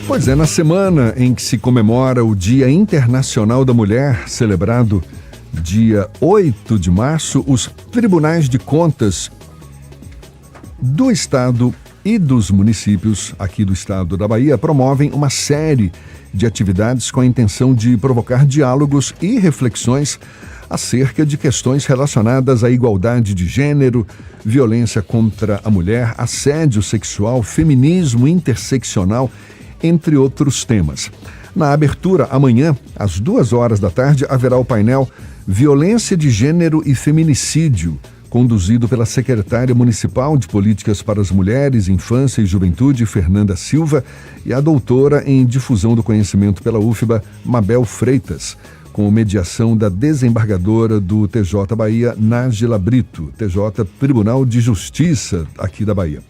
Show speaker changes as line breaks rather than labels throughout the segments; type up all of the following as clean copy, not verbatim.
Pois é, na semana em que se comemora o Dia Internacional da Mulher, celebrado dia 8 de março, os tribunais de contas do Estado e dos municípios aqui do Estado da Bahia promovem uma série de atividades com a intenção de provocar diálogos e reflexões acerca de questões relacionadas à igualdade de gênero, violência contra a mulher, assédio sexual, feminismo interseccional, entre outros temas. Na abertura, amanhã, às 14h, haverá o painel Violência de Gênero e Feminicídio, conduzido pela secretária municipal de Políticas para as Mulheres, Infância e Juventude, Fernanda Silva, e a doutora em Difusão do Conhecimento pela UFBA, Mabel Freitas, com mediação da desembargadora do TJ Bahia, Nájila Brito, TJ Tribunal de Justiça aqui da Bahia.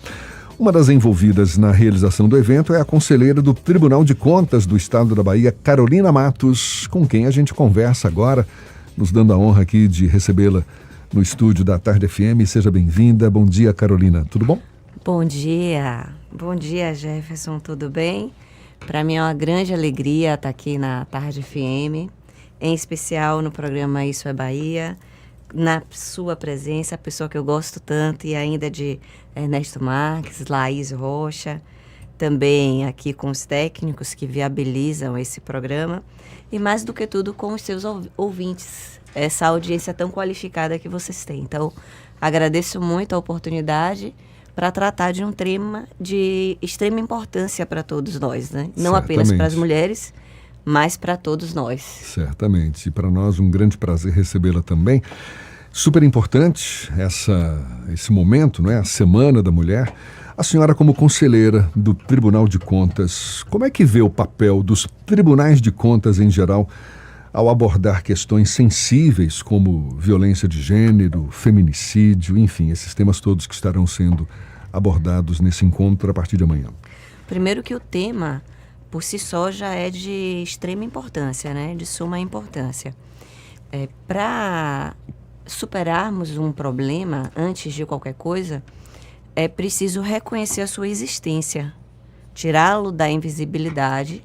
Uma das envolvidas na realização do evento é a conselheira do Tribunal de Contas do Estado da Bahia, Carolina Matos, com quem a gente conversa agora, nos dando a honra aqui de recebê-la no estúdio da Tarde FM. Seja bem-vinda. Bom dia, Carolina. Tudo bom?
Bom dia. Bom dia, Jefferson. Tudo bem? Para mim é uma grande alegria estar aqui na Tarde FM, em especial no programa Isso é Bahia, na sua presença, a pessoa que eu gosto tanto, e ainda de Ernesto Marques, Laís Rocha, também aqui com os técnicos que viabilizam esse programa, e mais do que tudo com os seus ouvintes, essa audiência tão qualificada que vocês têm. Então, agradeço muito a oportunidade para tratar de um tema de extrema importância para todos nós, né? Não apenas para as mulheres, mas para todos nós.
Certamente. E para nós um grande prazer recebê-la também. Super importante esse momento, não é? A Semana da Mulher. A senhora, como conselheira do Tribunal de Contas, como é que vê o papel dos tribunais de contas em geral ao abordar questões sensíveis como violência de gênero, feminicídio, enfim, esses temas todos que estarão sendo abordados nesse encontro a partir de amanhã?
Primeiro que o tema, por si só, já é de extrema importância, né? De suma importância. Para superarmos um problema, antes de qualquer coisa, é preciso reconhecer a sua existência, tirá-lo da invisibilidade,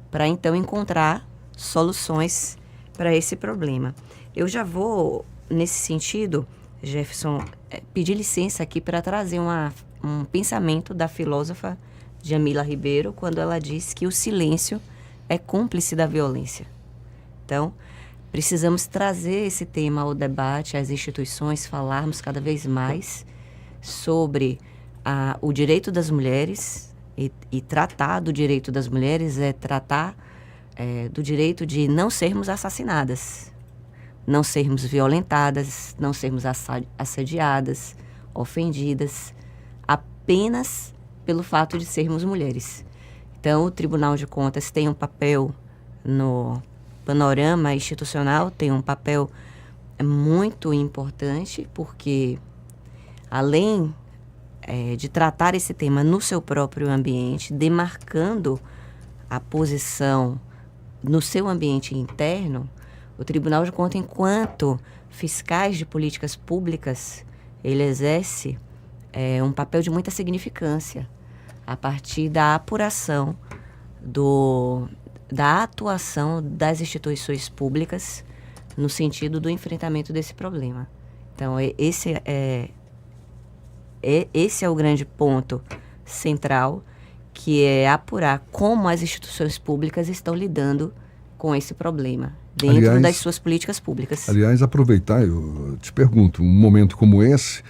para então encontrar soluções para esse problema. Eu já vou, nesse sentido, Jefferson, pedir licença aqui para trazer um pensamento da filósofa Jamila Ribeiro, quando ela diz que o silêncio é cúmplice da violência. Então, precisamos trazer esse tema ao debate, às instituições, falarmos cada vez mais sobre o direito das mulheres, e tratar do direito das mulheres é tratar do direito de não sermos assassinadas, não sermos violentadas, não sermos assediadas, ofendidas, apenas pelo fato de sermos mulheres. Então, o Tribunal de Contas tem um papel no panorama institucional, tem um papel muito importante, porque além de tratar esse tema no seu próprio ambiente, demarcando a posição no seu ambiente interno, o Tribunal de Contas, enquanto fiscais de políticas públicas, ele exerce um papel de muita significância a partir da apuração da atuação das instituições públicas no sentido do enfrentamento desse problema. Então, esse é o grande ponto central, que é apurar como as instituições públicas estão lidando com esse problema dentro das suas políticas públicas.
Aliás, aproveitar, eu te pergunto, um momento como esse,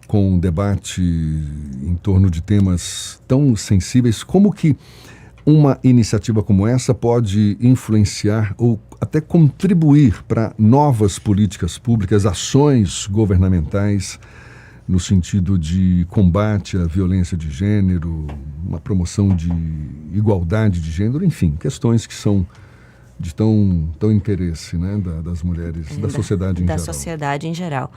com um debate em torno de temas tão sensíveis, como que uma iniciativa como essa pode influenciar ou até contribuir para novas políticas públicas, ações governamentais no sentido de combate à violência de gênero, uma promoção de igualdade de gênero, enfim, questões que são de tão interesse, né, das mulheres, da sociedade em geral.
Da sociedade em geral.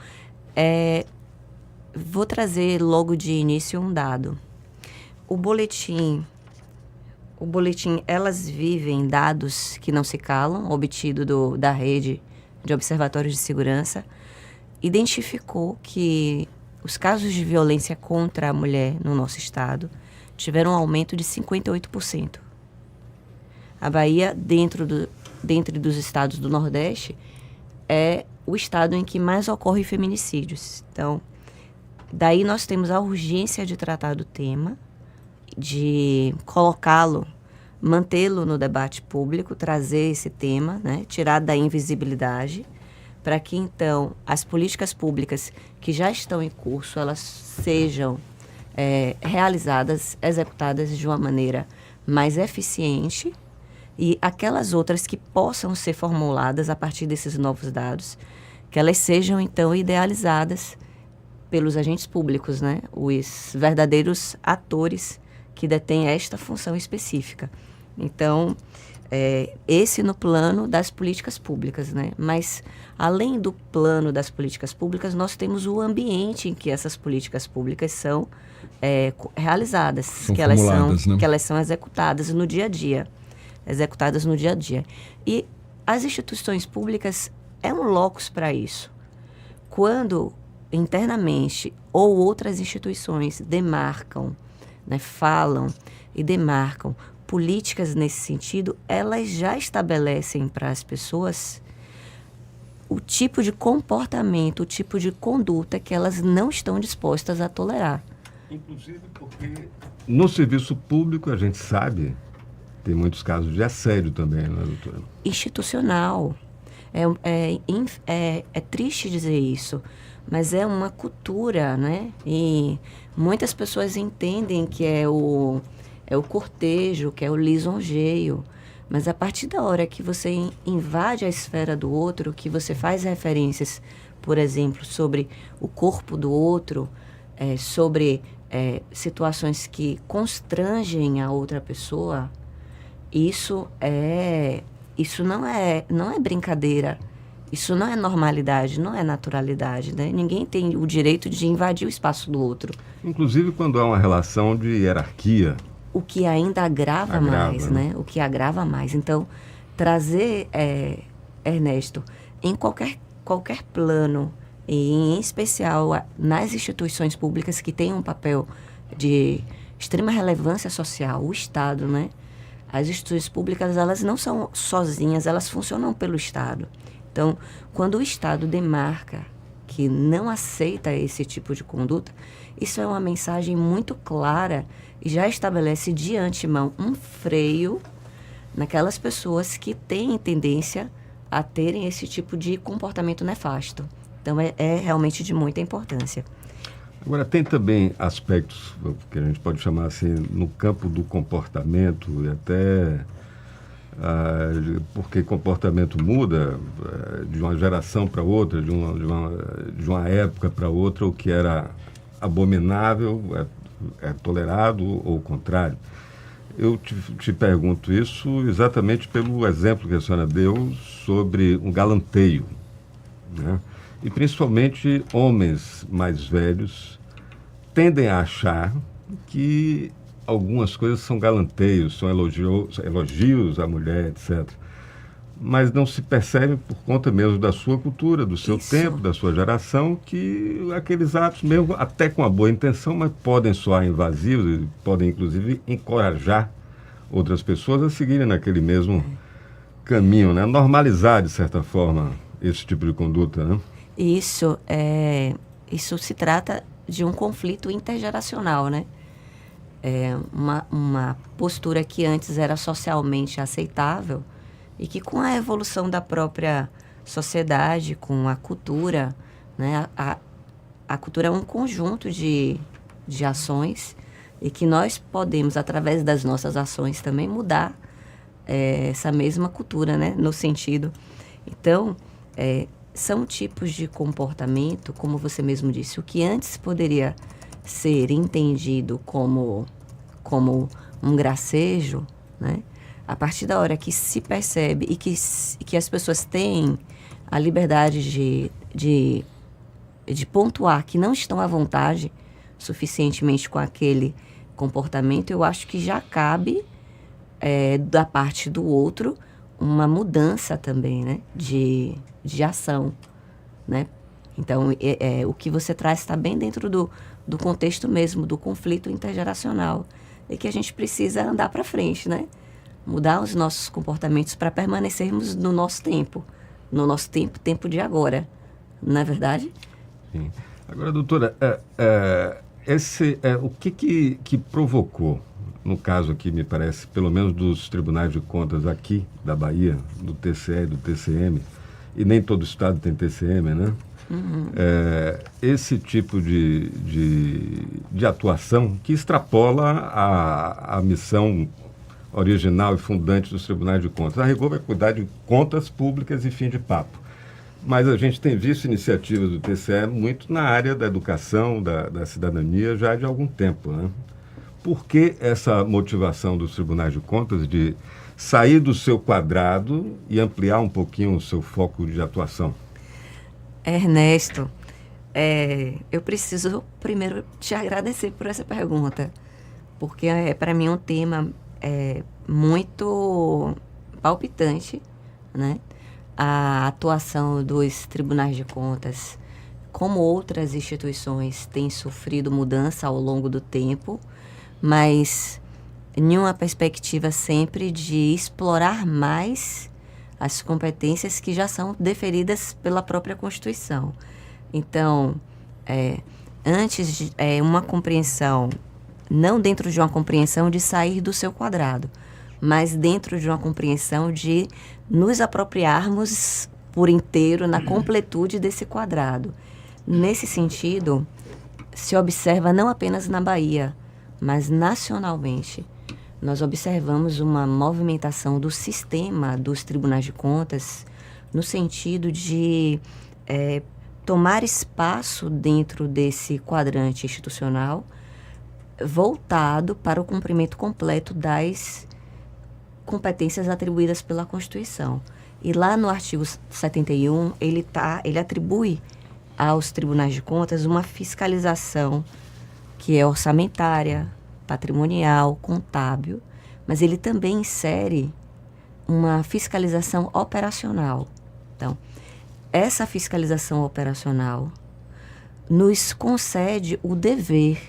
Vou trazer logo de início um dado. O boletim Elas Vivem Dados que Não Se Calam, obtido da Rede de Observatórios de Segurança, identificou que os casos de violência contra a mulher no nosso estado tiveram um aumento de 58%. A Bahia, dentre dos estados do Nordeste, é o estado em que mais ocorre feminicídios. Então, daí nós temos a urgência de tratar do tema, de colocá-lo, mantê-lo no debate público, trazer esse tema, né, tirar da invisibilidade, para que, então, as políticas públicas que já estão em curso, elas sejam realizadas, executadas de uma maneira mais eficiente, e aquelas outras que possam ser formuladas a partir desses novos dados, que elas sejam, então, idealizadas pelos agentes públicos, né? Os verdadeiros atores que detêm esta função específica. Então, esse no plano das políticas públicas, né? Mas, além do plano das políticas públicas, nós temos o ambiente em que essas políticas públicas são realizadas,
são formuladas, né?
Que elas são executadas no dia a dia. E as instituições públicas é um locus para isso. Quando, internamente, ou outras instituições demarcam, né, falam e demarcam políticas nesse sentido, elas já estabelecem para as pessoas o tipo de comportamento, o tipo de conduta que elas não estão dispostas a tolerar.
Inclusive porque no serviço público a gente sabe, tem muitos casos de assédio também, não é, doutora?
Institucional. É triste dizer isso, mas é uma cultura, né? E muitas pessoas entendem que é o cortejo, que é o lisonjeio. Mas a partir da hora que você invade a esfera do outro, que você faz referências, por exemplo, sobre o corpo do outro, sobre situações que constrangem a outra pessoa, isso não é brincadeira. Isso não é normalidade, não é naturalidade, né? Ninguém tem o direito de invadir o espaço do outro.
Inclusive quando há uma relação de hierarquia.
O que ainda agrava mais, né? O que agrava mais. Então, trazer, Ernesto, em qualquer plano, e em especial nas instituições públicas que têm um papel de extrema relevância social, o Estado, né? As instituições públicas, elas não são sozinhas, elas funcionam pelo Estado. Então, quando o Estado demarca que não aceita esse tipo de conduta, isso é uma mensagem muito clara e já estabelece de antemão um freio naquelas pessoas que têm tendência a terem esse tipo de comportamento nefasto. Então, é realmente de muita importância.
Agora, tem também aspectos que a gente pode chamar assim, no campo do comportamento e até porque comportamento muda de uma geração para outra, de uma época para outra, o que era abominável é tolerado ou o contrário. Eu te pergunto isso exatamente pelo exemplo que a senhora deu sobre um galanteio, né? E principalmente homens mais velhos tendem a achar que algumas coisas são galanteios, são elogios à mulher, etc. Mas não se percebe por conta mesmo da sua cultura, do seu tempo, da sua geração, que aqueles atos, mesmo até com a boa intenção, mas podem soar invasivos e podem, inclusive, encorajar outras pessoas a seguirem naquele mesmo caminho, né? Normalizar, de certa forma, esse tipo de conduta, né?
Isso se trata de um conflito intergeracional, né? Uma postura que antes era socialmente aceitável e que com a evolução da própria sociedade, com a cultura, né? A cultura é um conjunto de ações e que nós podemos, através das nossas ações, também mudar essa mesma cultura, né? No sentido. Então, são tipos de comportamento, como você mesmo disse, o que antes poderia ser entendido como um gracejo, né? A partir da hora que se percebe e que as pessoas têm a liberdade de pontuar que não estão à vontade suficientemente com aquele comportamento, eu acho que já cabe da parte do outro uma mudança também, né? De ação, né? Então, o que você traz está bem dentro do contexto mesmo, do conflito intergeracional, e que a gente precisa andar para frente, né? mudar os nossos comportamentos para permanecermos no nosso tempo tempo de agora, não é verdade?
Sim. Agora, doutora, o que provocou, no caso aqui, me parece, pelo menos dos tribunais de contas aqui da Bahia, do TCE e do TCM, e nem todo estado tem TCM, né?
Uhum.
Esse tipo de atuação que extrapola a missão original e fundante dos tribunais de contas. A rigor vai cuidar de contas públicas e fim de papo. Mas a gente tem visto iniciativas do TCE muito na área da educação, da cidadania, já de algum tempo, né? Por que essa motivação dos tribunais de contas de sair do seu quadrado e ampliar um pouquinho o seu foco de atuação?
Ernesto, eu preciso primeiro te agradecer por essa pergunta, porque para mim é um tema muito palpitante, né? A atuação dos tribunais de contas, como outras instituições, tem sofrido mudança ao longo do tempo, mas em uma perspectiva sempre de explorar mais as competências que já são deferidas pela própria Constituição. Então, antes de uma compreensão, não dentro de uma compreensão de sair do seu quadrado, mas dentro de uma compreensão de nos apropriarmos por inteiro na completude desse quadrado. Nesse sentido, se observa não apenas na Bahia, mas nacionalmente. Nós observamos uma movimentação do sistema dos tribunais de contas no sentido de tomar espaço dentro desse quadrante institucional voltado para o cumprimento completo das competências atribuídas pela Constituição. E lá no artigo 71, ele atribui aos tribunais de contas uma fiscalização que é orçamentária, patrimonial, contábil, mas ele também insere uma fiscalização operacional. Então, essa fiscalização operacional nos concede o dever,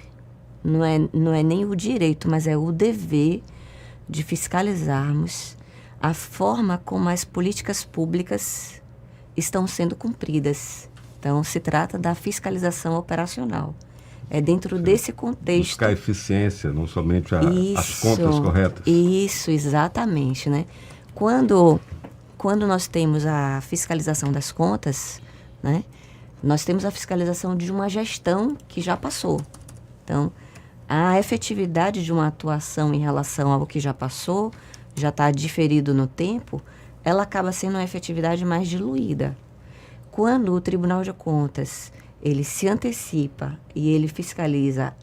não é nem o direito, mas é o dever de fiscalizarmos a forma como as políticas públicas estão sendo cumpridas. Então, se trata da fiscalização operacional. É dentro desse contexto. Buscar
eficiência, não somente as contas corretas.
Isso, exatamente, né? Quando nós temos a fiscalização das contas, né, nós temos a fiscalização de uma gestão que já passou. Então, a efetividade de uma atuação em relação ao que já passou, já está diferido no tempo, ela acaba sendo uma efetividade mais diluída. Quando o Tribunal de Contas ele se antecipa e ele fiscaliza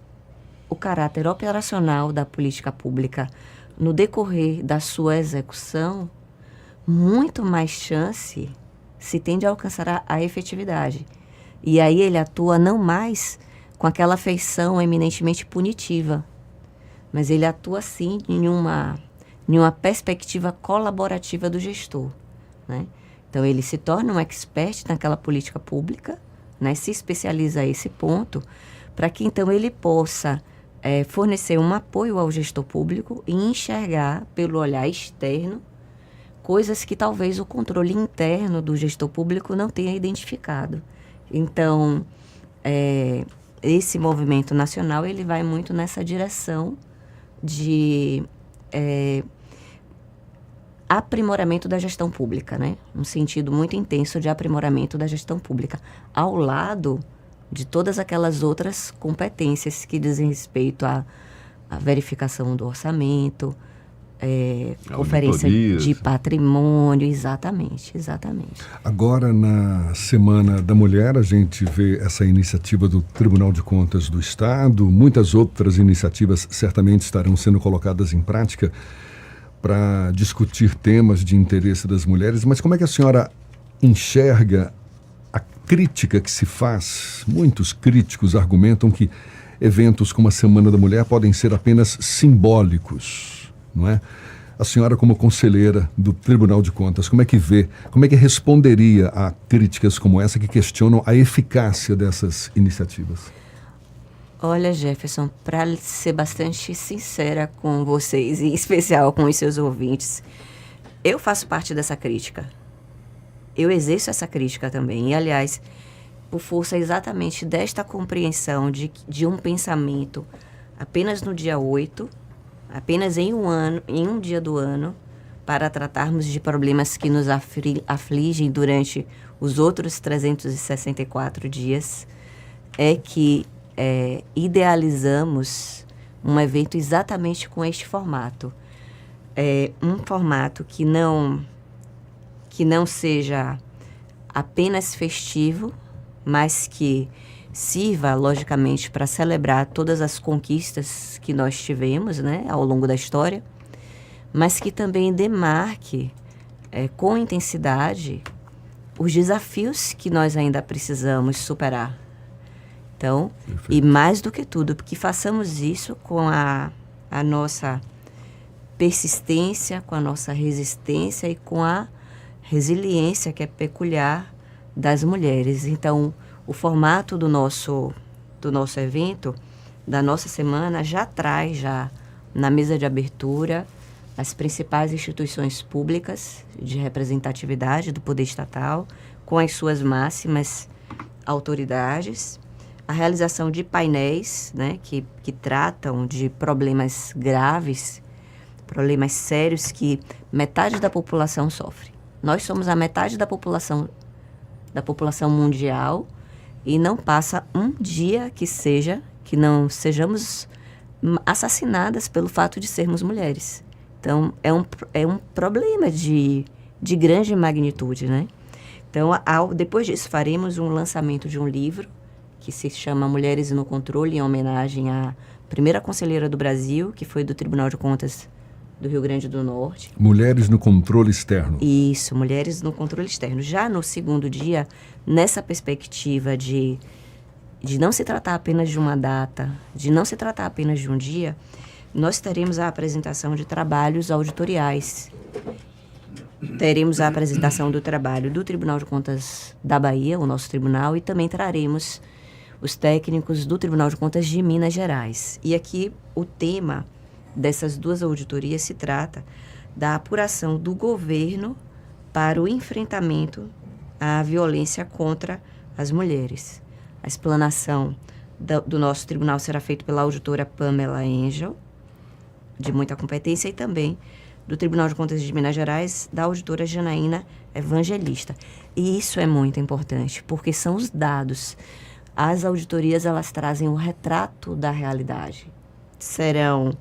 o caráter operacional da política pública no decorrer da sua execução, muito mais chance se tem de alcançar a efetividade. E aí ele atua não mais com aquela feição eminentemente punitiva, mas ele atua sim em uma perspectiva colaborativa do gestor, né? Então ele se torna um expert naquela política pública, né? Se especializa a esse ponto, para que então ele possa fornecer um apoio ao gestor público e enxergar pelo olhar externo coisas que talvez o controle interno do gestor público não tenha identificado. Então, esse movimento nacional ele vai muito nessa direção de aprimoramento da gestão pública, né? Um sentido muito intenso de aprimoramento da gestão pública, ao lado de todas aquelas outras competências que dizem respeito à verificação do orçamento, conferência de patrimônio, exatamente.
Agora, na Semana da Mulher, a gente vê essa iniciativa do Tribunal de Contas do Estado, muitas outras iniciativas certamente estarão sendo colocadas em prática para discutir temas de interesse das mulheres, mas como é que a senhora enxerga a crítica que se faz? Muitos críticos argumentam que eventos como a Semana da Mulher podem ser apenas simbólicos, não é? A senhora, como conselheira do Tribunal de Contas, como é que vê, como é que responderia a críticas como essa que questionam a eficácia dessas iniciativas?
Olha, Jefferson, para ser bastante sincera com vocês, e em especial com os seus ouvintes, eu faço parte dessa crítica. Eu exerço essa crítica também. E, aliás, por força exatamente desta compreensão de um pensamento apenas no dia 8, apenas em um dia do ano, para tratarmos de problemas que nos afligem durante os outros 364 dias, é que idealizamos um evento exatamente com este formato. Um formato que não seja apenas festivo, mas que sirva, logicamente, para celebrar todas as conquistas que nós tivemos, né, ao longo da história, mas que também demarque com intensidade os desafios que nós ainda precisamos superar. Então, perfeito. E mais do que tudo, que façamos isso com a nossa persistência, com a nossa resistência e com a resiliência que é peculiar das mulheres. Então, o formato do nosso evento, da nossa semana, já traz na mesa de abertura as principais instituições públicas de representatividade do poder estatal, com as suas máximas autoridades, a realização de painéis, né, que tratam de problemas graves, problemas sérios que metade da população sofre. Nós somos a metade da população mundial e não passa um dia que não sejamos assassinadas pelo fato de sermos mulheres. Então, é um problema de grande magnitude, né? Então, depois disso, faremos um lançamento de um livro que se chama Mulheres no Controle, em homenagem à primeira conselheira do Brasil, que foi do Tribunal de Contas do Rio Grande do Norte.
Mulheres no Controle Externo.
Isso, Mulheres no Controle Externo. Já no segundo dia, nessa perspectiva de não se tratar apenas de uma data, de não se tratar apenas de um dia, nós teremos a apresentação de trabalhos auditoriais. Teremos a apresentação do trabalho do Tribunal de Contas da Bahia, o nosso tribunal, e também traremos os técnicos do Tribunal de Contas de Minas Gerais. E aqui o tema dessas duas auditorias se trata da apuração do governo para o enfrentamento à violência contra as mulheres. A explanação do nosso tribunal será feita pela auditora Pamela Angel, de muita competência, e também do Tribunal de Contas de Minas Gerais, da auditora Janaína Evangelista. E isso é muito importante, porque são os dados. As auditorias, elas trazem o retrato da realidade. Serão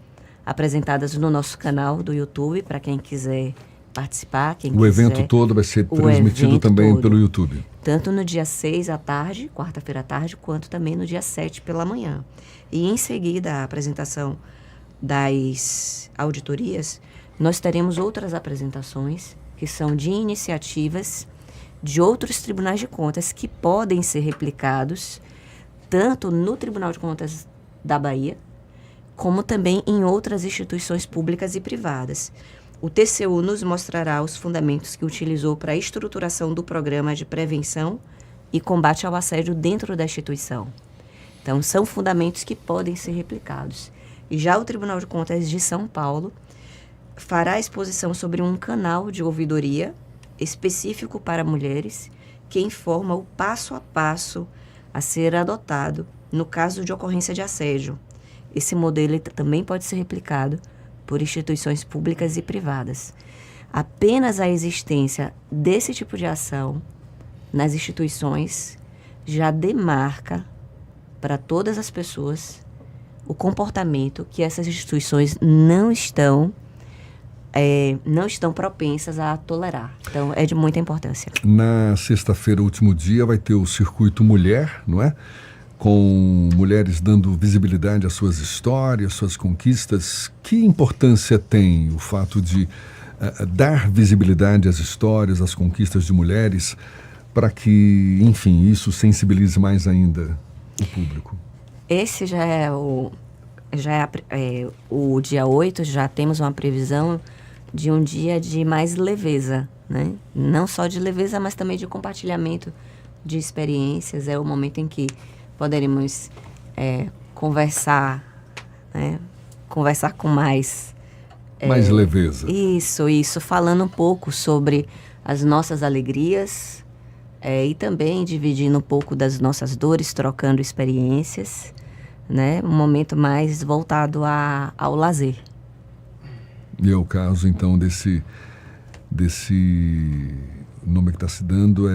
apresentadas no nosso canal do YouTube, para quem quiser participar.
O evento todo vai ser transmitido também pelo YouTube.
Tanto no dia 6 à tarde, quarta-feira à tarde, quanto também no dia 7 pela manhã. E em seguida, a apresentação das auditorias, nós teremos outras apresentações que são de iniciativas de outros tribunais de contas que podem ser replicados tanto no Tribunal de Contas da Bahia, como também em outras instituições públicas e privadas. O TCU nos mostrará os fundamentos que utilizou para a estruturação do programa de prevenção e combate ao assédio dentro da instituição. Então, são fundamentos que podem ser replicados. E já o Tribunal de Contas de São Paulo fará exposição sobre um canal de ouvidoria específico para mulheres que informa o passo a passo a ser adotado no caso de ocorrência de assédio. Esse modelo também pode ser replicado por instituições públicas e privadas. Apenas a existência desse tipo de ação nas instituições já demarca para todas as pessoas o comportamento que essas instituições não estão propensas a tolerar. Então, é de muita importância.
Na sexta-feira, último dia, vai ter o Circuito Mulher, não é? Com mulheres dando visibilidade às suas histórias, suas conquistas. Que importância tem o fato de dar visibilidade às histórias, às conquistas de mulheres, para que, enfim, isso sensibilize mais ainda o público?
Esse já é o dia 8, já temos uma previsão de um dia de mais leveza, né? Não só de leveza, mas também de compartilhamento de experiências. É o momento em que poderemos conversar, né? Conversar com mais
leveza.
Isso, falando um pouco sobre as nossas alegrias e também dividindo um pouco das nossas dores, trocando experiências, né? Um momento mais voltado ao lazer.
E é o caso, então, desse nome que está se dando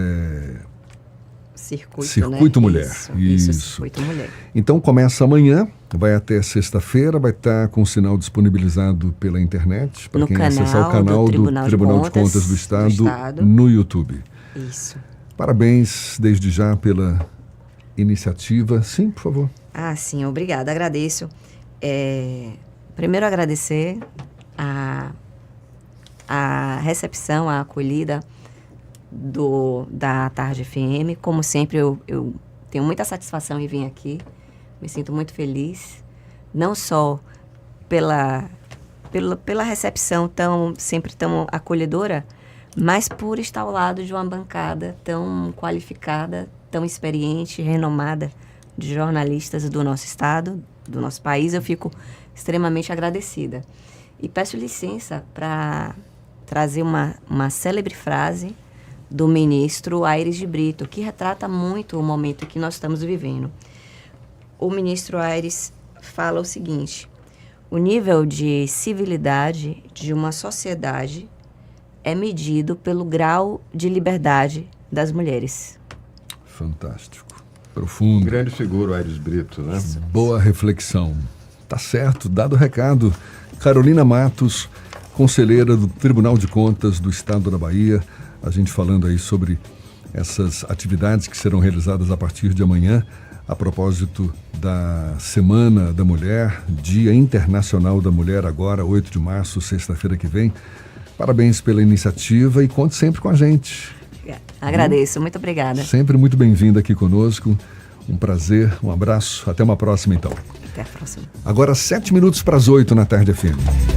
Circuito,
né?
Mulher.
Isso, Circuito Mulher.
Então começa amanhã, vai até sexta-feira, vai estar com o sinal disponibilizado pela internet, para quem acessar o canal do Tribunal de Contas do Estado no YouTube.
Isso.
Parabéns desde já pela iniciativa. Sim, por favor.
Sim, obrigada, agradeço. Primeiro agradecer a recepção, a acolhida da Tarde FM. Como sempre, eu tenho muita satisfação em vir aqui. Me sinto muito feliz, não só pela recepção sempre tão acolhedora, mas por estar ao lado de uma bancada tão qualificada, tão experiente, renomada, de jornalistas do nosso estado, do nosso país. Eu fico extremamente agradecida. E peço licença para trazer uma célebre frase do ministro Aires de Brito, que retrata muito o momento que nós estamos vivendo. O ministro Aires fala o seguinte: o nível de civilidade de uma sociedade é medido pelo grau de liberdade das mulheres.
Fantástico. Profundo.
Grande figura, Aires Brito, né?
Isso.
Boa reflexão. Tá certo, dado o recado. Carolina Matos, conselheira do Tribunal de Contas do Estado da Bahia, a gente falando aí sobre essas atividades que serão realizadas a partir de amanhã, a propósito da Semana da Mulher, Dia Internacional da Mulher, agora, 8 de março, sexta-feira que vem. Parabéns pela iniciativa e conte sempre com a gente.
Agradeço, muito obrigada.
Sempre muito bem-vinda aqui conosco. Um prazer, um abraço. Até uma próxima, então.
Até a próxima.
Agora, 7 minutos para as 8 na Tarde FM.